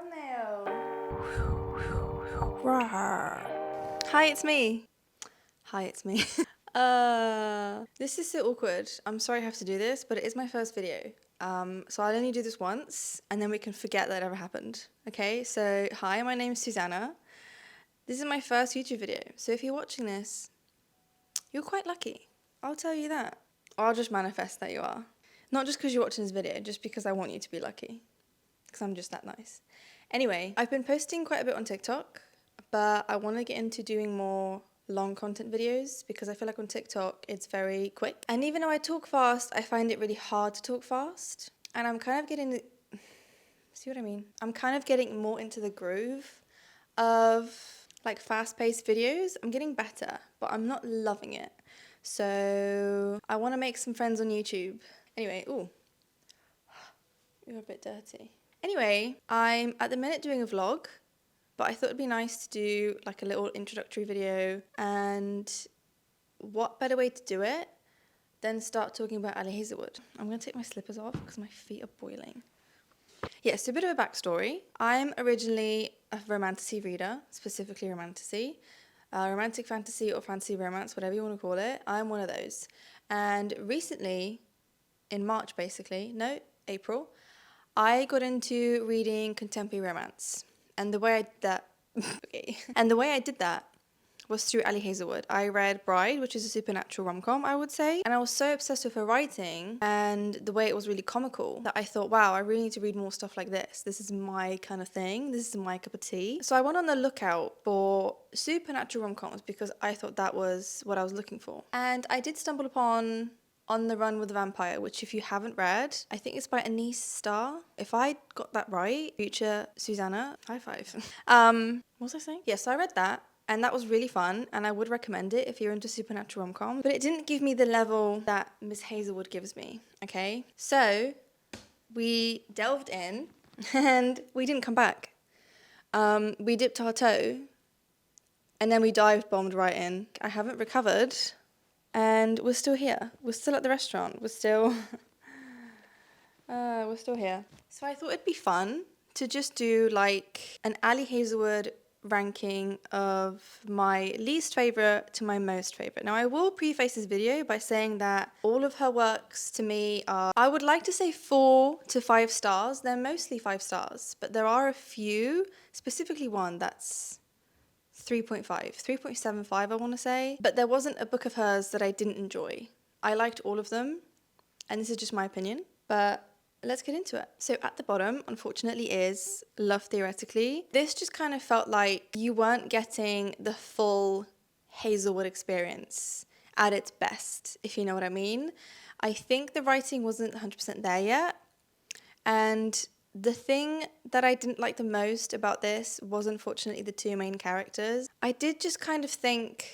Thumbnail. Hi, it's me. Hi, it's me. This is so awkward. I'm sorry I have to do this, but it is my first video. So I'll only do this once, and then we can forget that it ever happened. Okay, so hi, my name's Susanna. This is my first YouTube video, so if you're watching this, you're quite lucky. I'll tell you that. Or I'll just manifest that you are. Not just because you're watching this video, just because I want you to be lucky. Because I'm just that nice. Anyway, I've been posting quite a bit on TikTok, but I want to get into doing more long content videos because I feel like on TikTok it's very quick. And even though I talk fast, I find it really hard to talk fast. And I'm kind of getting, see what I mean? I'm kind of getting more into the groove of like fast-paced videos. I'm getting better, but I'm not loving it. So I want to make some friends on YouTube. Anyway, ooh, you're a bit dirty. Anyway, I'm at the minute doing a vlog, but I thought it'd be nice to do like a little introductory video, and what better way to do it than start talking about Ali Hazelwood. I'm going to take my slippers off because my feet are boiling. Yeah, so a bit of a backstory. I'm originally a romantasy reader, specifically romantasy. Romantic fantasy or fantasy romance, whatever you want to call it. I'm one of those. And recently, in March basically, no, April, I got into reading contemporary romance. And the way I did that, And the way I did that was through Ali Hazelwood. I read Bride, which is a supernatural rom-com, I would say. And I was so obsessed with her writing and the way it was really comical that I thought, wow, I really need to read more stuff like this. This is my kind of thing. This is my cup of tea. So I went on the lookout for supernatural rom-coms because I thought that was what I was looking for. And I did stumble upon On the Run with the Vampire, which if you haven't read, I think it's by Anise Starr. If I got that right, future Susanna, high five. What was I saying? Yes, I read that. And that was really fun, and I would recommend it if you're into supernatural rom-com. But it didn't give me the level that Miss Hazelwood gives me, okay? So we delved in, and we didn't come back. We dipped our toe, and then we dive-bombed right in. I haven't recovered, and we're still here. We're still at the restaurant. We're still here. So I thought it'd be fun to just do like an Ali Hazelwood ranking of my least favorite to my most favorite. Now I will preface this video by saying that all of her works to me are, I would like to say 4 to 5 stars. They're mostly 5 stars, but there are a few, specifically one that's 3.5, 3.75 I want to say. But there wasn't a book of hers that I didn't enjoy. I liked all of them, and this is just my opinion, but let's get into it. So at the bottom, unfortunately, is Love Theoretically. This just kind of felt like you weren't getting the full Hazelwood experience at its best, if you know what I mean. I think the writing wasn't 100% there yet. And the thing that I didn't like the most about this was unfortunately the 2 main characters. I did just kind of think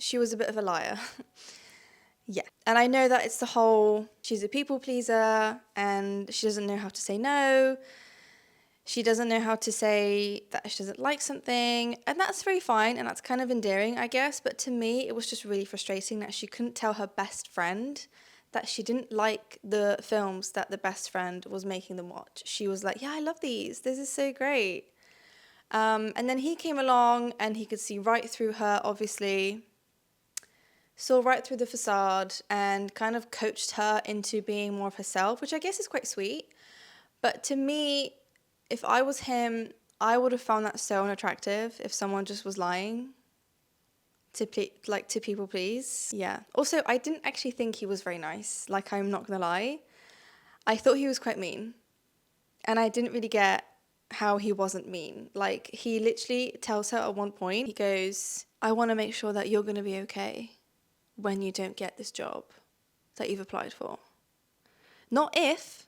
she was a bit of a liar. Yeah, and I know that it's the whole, she's a people pleaser and she doesn't know how to say no. She doesn't know how to say that she doesn't like something, and that's very fine and that's kind of endearing, I guess. But to me, it was just really frustrating that she couldn't tell her best friend that she didn't like the films that the best friend was making them watch. She was like, yeah, I love these. This is so great. And then he came along and he could see right through her, obviously. Saw right through the facade and kind of coached her into being more of herself, which I guess is quite sweet. But to me, if I was him, I would have found that so unattractive if someone just was lying to people please. Yeah. Also, I didn't actually think he was very nice. Like, I'm not gonna lie. I thought he was quite mean. And I didn't really get how he wasn't mean. Like, he literally tells her at one point, he goes, I want to make sure that you're gonna be okay when you don't get this job that you've applied for. Not if,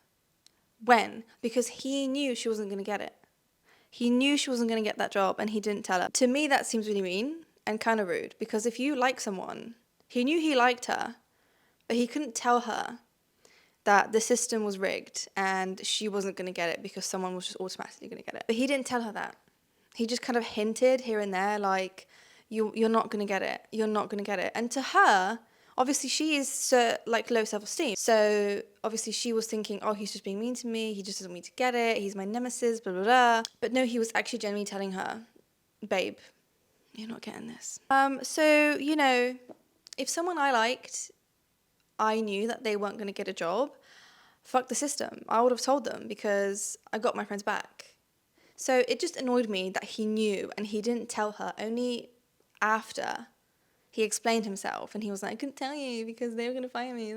when, because he knew she wasn't going to get it. He knew she wasn't going to get that job and he didn't tell her. To me, that seems really mean and kind of rude, because if you like someone, he knew he liked her, but he couldn't tell her that the system was rigged and she wasn't going to get it because someone was just automatically going to get it. But he didn't tell her that. He just kind of hinted here and there, like, you're not going to get it. You're not going to get it. And to her, obviously she is so, like low self-esteem. So obviously she was thinking, oh, he's just being mean to me. He just doesn't want me to get it. He's my nemesis, blah, blah, blah. But no, he was actually genuinely telling her, babe, you're not getting this. So, you know, if someone I liked, I knew that they weren't going to get a job, fuck the system. I would have told them because I got my friends back. So it just annoyed me that he knew and he didn't tell her only after he explained himself, and he was like, I couldn't tell you because they were going to fire me.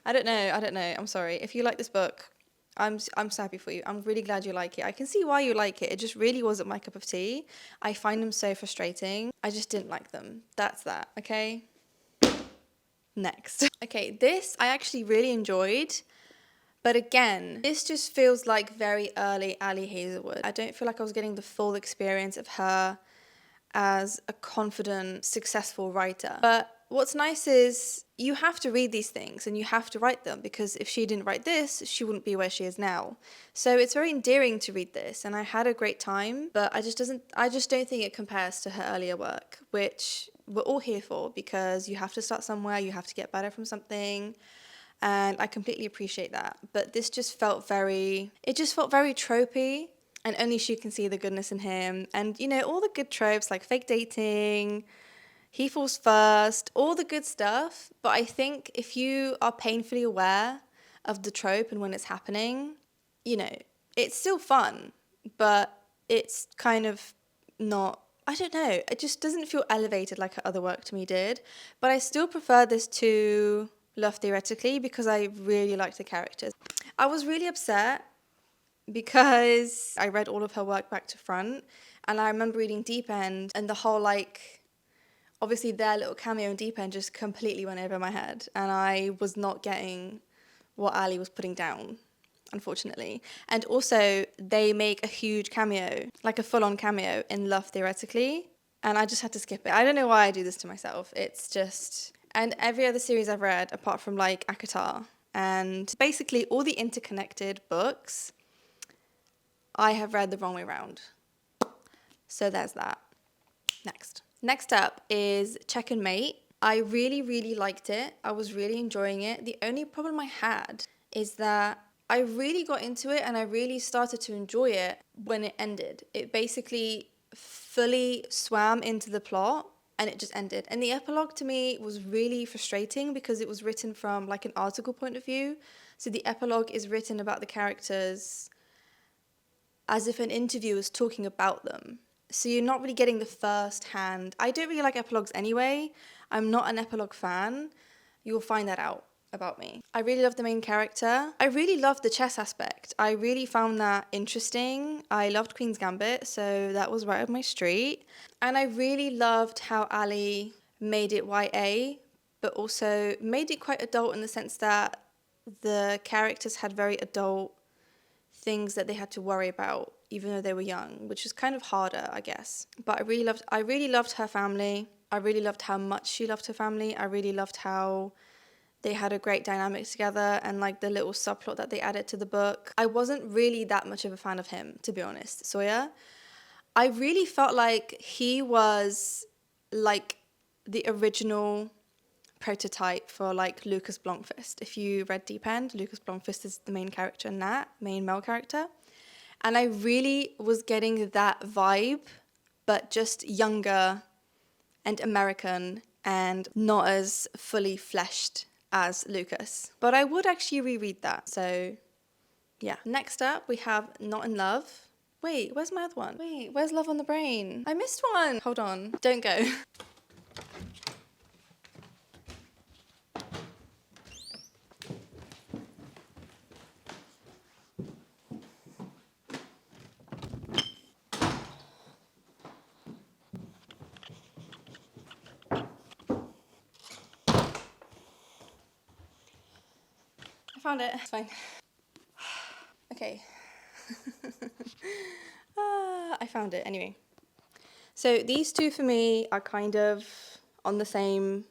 I don't know. I'm sorry. If you like this book, I'm so happy for you. I'm really glad you like it. I can see why you like it. It just really wasn't my cup of tea. I find them so frustrating. I just didn't like them. That's that, okay? Next. Okay, this I actually really enjoyed. But again, this just feels like very early Ali Hazelwood. I don't feel like I was getting the full experience of her as a confident, successful writer. But what's nice is you have to read these things and you have to write them, because if she didn't write this, she wouldn't be where she is now. So it's very endearing to read this, and I had a great time, but I just don't think it compares to her earlier work, which we're all here for, because you have to start somewhere, you have to get better from something. And I completely appreciate that. But this just felt very tropey, and only she can see the goodness in him. And, you know, all the good tropes like fake dating, he falls first, all the good stuff. But I think if you are painfully aware of the trope and when it's happening, you know, it's still fun, but it's kind of not, I don't know, it just doesn't feel elevated like her other work to me did. But I still prefer this to Love Theoretically because I really liked the characters. I was really upset because I read all of her work back to front, and I remember reading Deep End, and the whole, like, obviously their little cameo in Deep End just completely went over my head, and I was not getting what Ali was putting down, unfortunately. And also, they make a huge cameo, like a full-on cameo in Love Theoretically, and I just had to skip it. I don't know why I do this to myself. It's just... And every other series I've read, apart from, like, ACOTAR, and basically all the interconnected books, I have read the wrong way around. So there's that. Next up is Check and Mate. I really, really liked it. I was really enjoying it. The only problem I had is that I really got into it and I really started to enjoy it when it ended. It basically fully swam into the plot and it just ended. And the epilogue to me was really frustrating because it was written from like an article point of view. So the epilogue is written about the characters as if an interview is talking about them. So you're not really getting the first hand. I don't really like epilogues anyway. I'm not an epilogue fan. You'll find that out about me. I really love the main character. I really loved the chess aspect. I really found that interesting. I loved Queen's Gambit, so that was right up my street. And I really loved how Ali made it YA, but also made it quite adult in the sense that the characters had very adult things that they had to worry about, even though they were young, which is kind of harder, I guess. But I really loved her family. I really loved how much she loved her family. I really loved how they had a great dynamic together and like the little subplot that they added to the book. I wasn't really that much of a fan of him, to be honest, Sawyer. I really felt like he was like the original prototype for like Lucas Blomkvist. If you read Deep End, Lucas Blomkvist is the main character in that, main male character. And I really was getting that vibe, but just younger and American and not as fully fleshed as Lucas. But I would actually reread that, so yeah. Next up, we have Not in Love. Wait, where's my other one? Wait, where's Love on the Brain? I missed one. Hold on, don't go. I found it, it's fine. Okay. I found it anyway. So these two for me are kind of on the same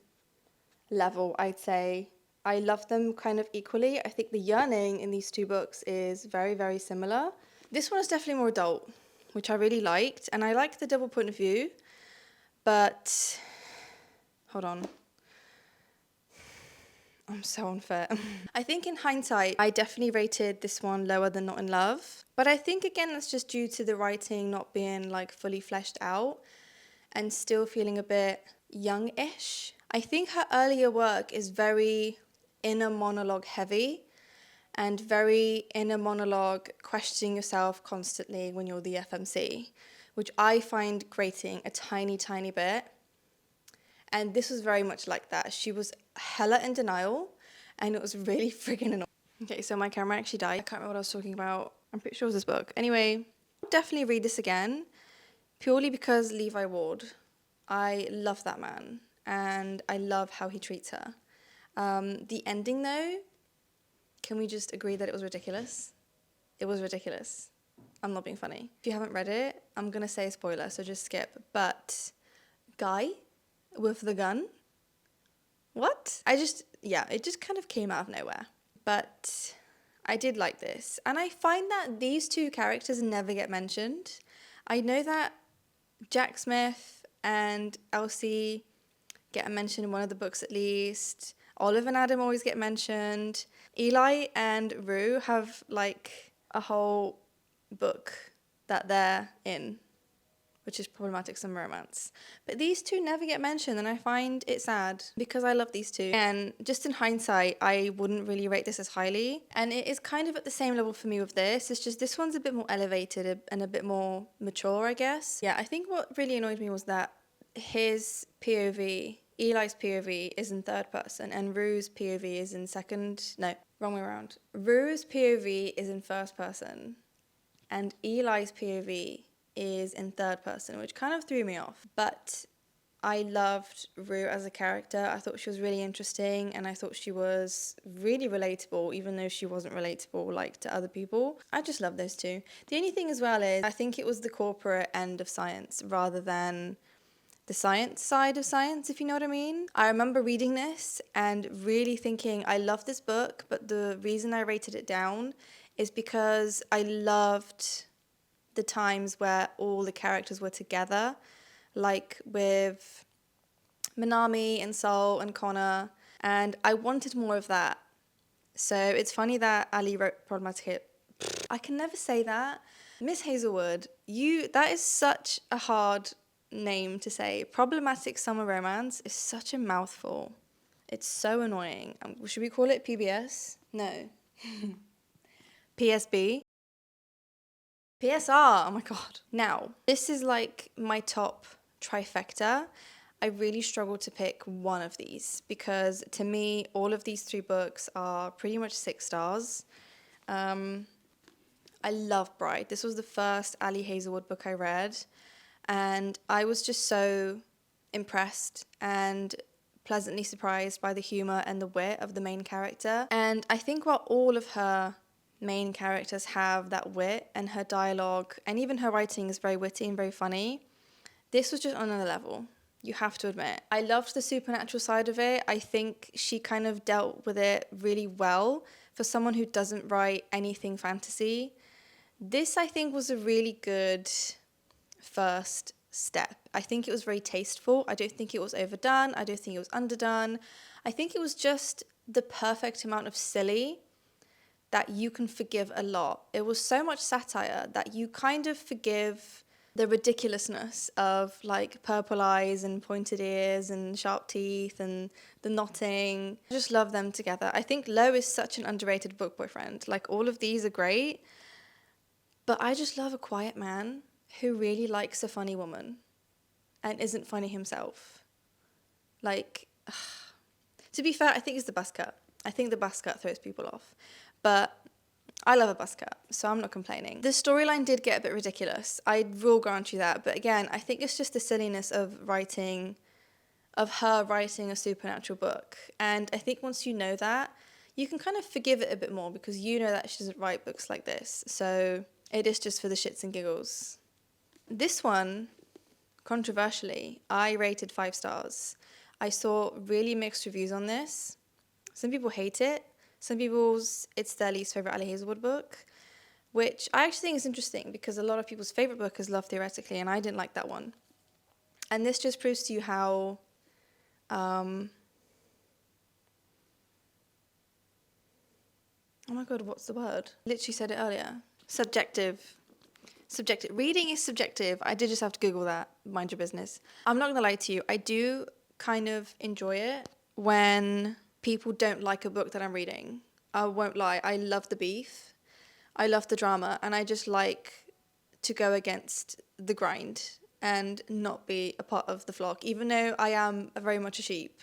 level, I'd say. I love them kind of equally. I think the yearning in these two books is very, very similar. This one is definitely more adult, which I really liked. And I like the double point of view, but hold on. I'm so unfair. I think in hindsight, I definitely rated this one lower than Not in Love. But I think again, that's just due to the writing not being like fully fleshed out and still feeling a bit young-ish. I think her earlier work is very inner monologue heavy and very inner monologue questioning yourself constantly when you're the FMC, which I find grating a tiny, tiny bit. And this was very much like that. She was hella in denial, and it was really friggin' annoying. Okay, so my camera actually died. I can't remember what I was talking about. I'm pretty sure it was this book. Anyway, I'll definitely read this again, purely because Levi Ward. I love that man, and I love how he treats her. The ending, though, can we just agree that it was ridiculous? It was ridiculous. I'm not being funny. If you haven't read it, I'm going to say a spoiler, so just skip. But guy with the gun? What? It just kind of came out of nowhere. But I did like this. And I find that these two characters never get mentioned. I know that Jack Smith and Elsie get a mention in one of the books at least. Olive and Adam always get mentioned. Eli and Rue have like a whole book that they're in, which is problematic summer romance. But these two never get mentioned, and I find it sad because I love these two. And just in hindsight, I wouldn't really rate this as highly. And it is kind of at the same level for me with this. It's just this one's a bit more elevated and a bit more mature, I guess. Yeah, I think what really annoyed me was that his POV, Eli's POV, is in third person, and Rue's POV is in second. No, wrong way around. Rue's POV is in first person, and Eli's POV is in third person, which kind of threw me off. But I loved Rue as a character. I thought she was really interesting, and I thought she was really relatable, even though she wasn't relatable like to other people. I just love those two. The only thing as well is I think it was the corporate end of science rather than the science side of science, if you know what I mean. I remember reading this and really thinking, I love this book, but the reason I rated it down is because I loved the times where all the characters were together, like with Minami and Sol and Connor, and I wanted more of that. So it's funny that Ali wrote problematic. I can never say that. Miss Hazelwood, that is such a hard name to say. Problematic summer romance is such a mouthful. It's so annoying. Should we call it PBS? No. PSB? PSR, oh my god. Now, this is like my top trifecta. I really struggle to pick one of these because to me, all of these three books are pretty much 6 stars. I love Bride. This was the first Ali Hazelwood book I read, and I was just so impressed and pleasantly surprised by the humor and the wit of the main character. And I think while all of her main characters have that wit, and her dialogue and even her writing is very witty and very funny, this was just on another level, you have to admit. I loved the supernatural side of it. I think she kind of dealt with it really well for someone who doesn't write anything fantasy. This, I think, was a really good first step. I think it was very tasteful. I don't think it was overdone. I don't think it was underdone. I think it was just the perfect amount of silly that you can forgive a lot. It was so much satire that you kind of forgive the ridiculousness of like purple eyes and pointed ears and sharp teeth and the knotting. I just love them together. I think Lo is such an underrated book boyfriend. Like all of these are great, but I just love a quiet man who really likes a funny woman and isn't funny himself. Like, to be fair, I think it's the buzz cut. I think the buzz cut throws people off. But I love a buzz cut, so I'm not complaining. The storyline did get a bit ridiculous. I will grant you that. But again, I think it's just the silliness of her writing a supernatural book. And I think once you know that, you can kind of forgive it a bit more because you know that she doesn't write books like this. So it is just for the shits and giggles. This one, controversially, I rated 5 stars. I saw really mixed reviews on this. Some people hate it. Some people's, it's their least favourite Ali Hazelwood book, which I actually think is interesting because a lot of people's favourite book is Love Theoretically, and I didn't like that one. And this just proves to you how Oh my God, what's the word? Literally said it earlier. Subjective. Subjective. Reading is subjective. I did just have to Google that. Mind your business. I'm not going to lie to you. I do kind of enjoy it when people don't like a book that I'm reading. I won't lie. I love the beef. I love the drama. And I just like to go against the grind and not be a part of the flock, even though I am very much a sheep.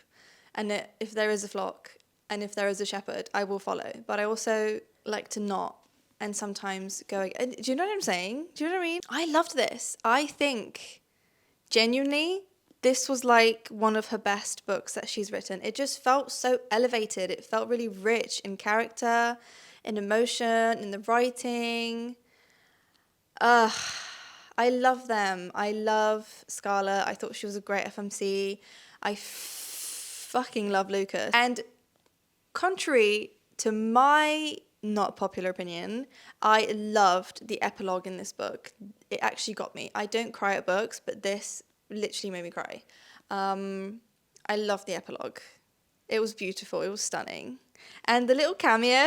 And if there is a flock and if there is a shepherd, I will follow. But I also like to not and sometimes go. Do you know what I'm saying? Do you know what I mean? I loved this. I think genuinely this was like one of her best books that she's written. It just felt so elevated. It felt really rich in character, in emotion, in the writing. I love them. I love Scarlett. I thought she was a great FMC. I fucking love Lucas. And contrary to my not popular opinion, I loved the epilogue in this book. It actually got me. I don't cry at books, but this literally made me cry. I love the epilogue. It was beautiful. It was stunning. And the little cameo,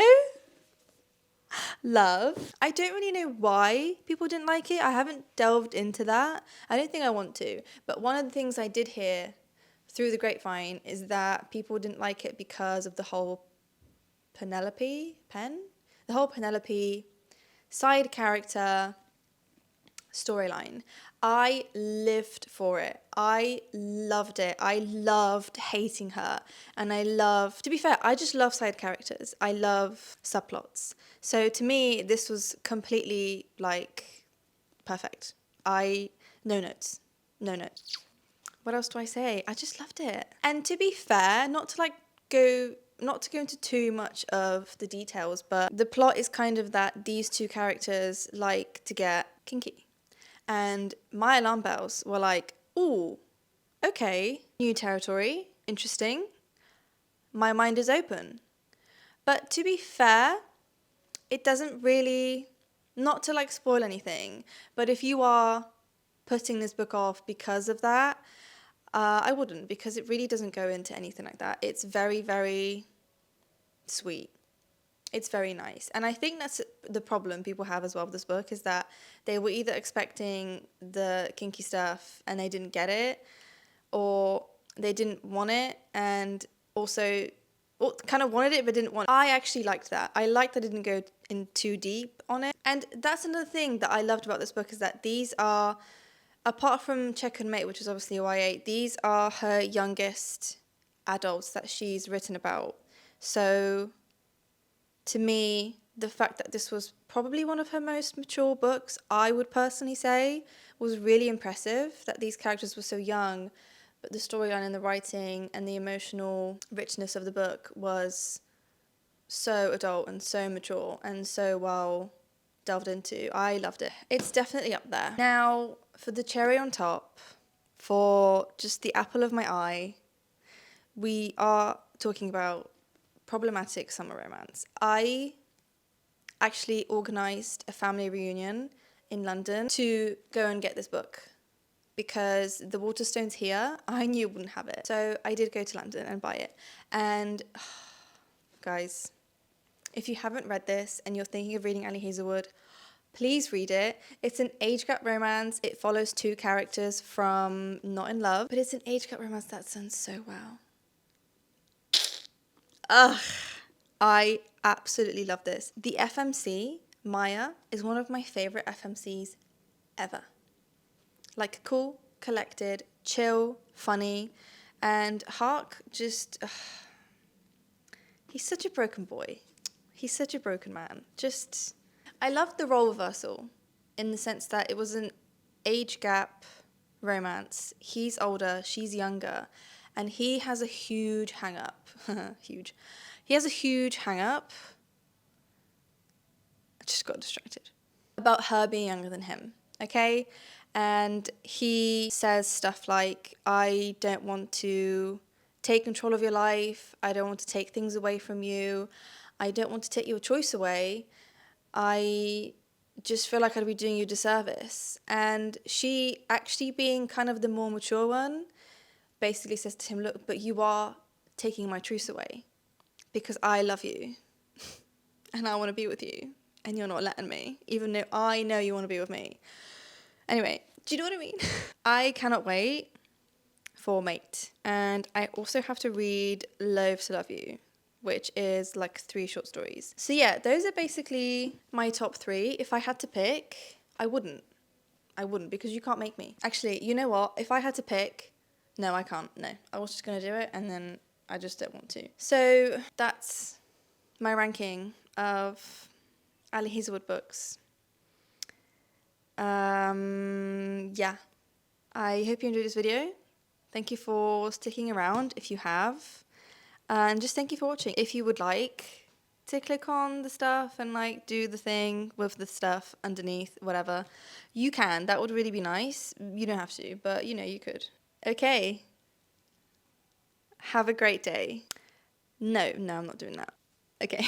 love. I don't really know why people didn't like it. I haven't delved into that. I don't think I want to. But one of the things I did hear through the grapevine is that people didn't like it because of the whole Penelope side character storyline. I lived for it. I loved it. I loved hating her. And to be fair, I just love side characters. I love subplots. So to me, this was completely like perfect. No notes. No notes. What else do I say? I just loved it. And to be fair, not to go into too much of the details, but the plot is kind of that these two characters like to get kinky. And my alarm bells were like, ooh, okay, new territory, interesting. My mind is open. But to be fair, it doesn't really, not to like spoil anything, but if you are putting this book off because of that, I wouldn't, because it really doesn't go into anything like that. It's very, very sweet. It's very nice. And I think that's the problem people have as well with this book, is that they were either expecting the kinky stuff and they didn't get it, or they didn't want it and also kind of wanted it but didn't want it. I actually liked that. I liked that it didn't go in too deep on it. And that's another thing that I loved about this book, is that these are, apart from Check and Mate, which is obviously a YA, these are her youngest adults that she's written about. So to me, the fact that this was probably one of her most mature books, I would personally say, was really impressive, that these characters were so young, but the storyline and the writing and the emotional richness of the book was so adult and so mature and so well delved into. I loved it. It's definitely up there. Now, for the cherry on top, for just the apple of my eye, we are talking about problematic summer romance. I actually organised a family reunion in London to go and get this book, because the Waterstones here, I knew wouldn't have it. So I did go to London and buy it. And guys, if you haven't read this and you're thinking of reading Ali Hazelwood, please read it. It's an age gap romance. It follows two characters from Not in Love, but it's an age gap romance that's done so well. I absolutely love this. The FMC, Maya, is one of my favourite FMCs ever. Like, cool, collected, chill, funny, and Hark just... he's such a broken boy. He's such a broken man. I loved the role reversal in the sense that it was an age gap romance. He's older, she's younger, and he has a huge hang-up. Huge. He has a huge hang-up. I just got distracted. About her being younger than him, okay? And he says stuff like, I don't want to take control of your life. I don't want to take things away from you. I don't want to take your choice away. I just feel like I'd be doing you a disservice. And she, actually being kind of the more mature one, basically says to him, look, but you are taking my truth away because I love you. and I want to be with you, and you're not letting me, even though I know you want to be with me. Anyway, do you know what I mean? I cannot wait for Mate. And I also have to read Loaves to Love You, which is like 3 short stories. So yeah, those are basically my top 3. If I had to pick, I wouldn't. Because you can't make me. Actually, you know what? If I had to pick, no, I can't. No, I was just going to do it and then I just don't want to. So that's my ranking of Ali Hazelwood books. Yeah. I hope you enjoyed this video. Thank you for sticking around if you have. And just thank you for watching. If you would like to click on the stuff and like do the thing with the stuff underneath, whatever, you can. That would really be nice. You don't have to, but you know, you could. Okay. Have a great day. No, I'm not doing that. Okay.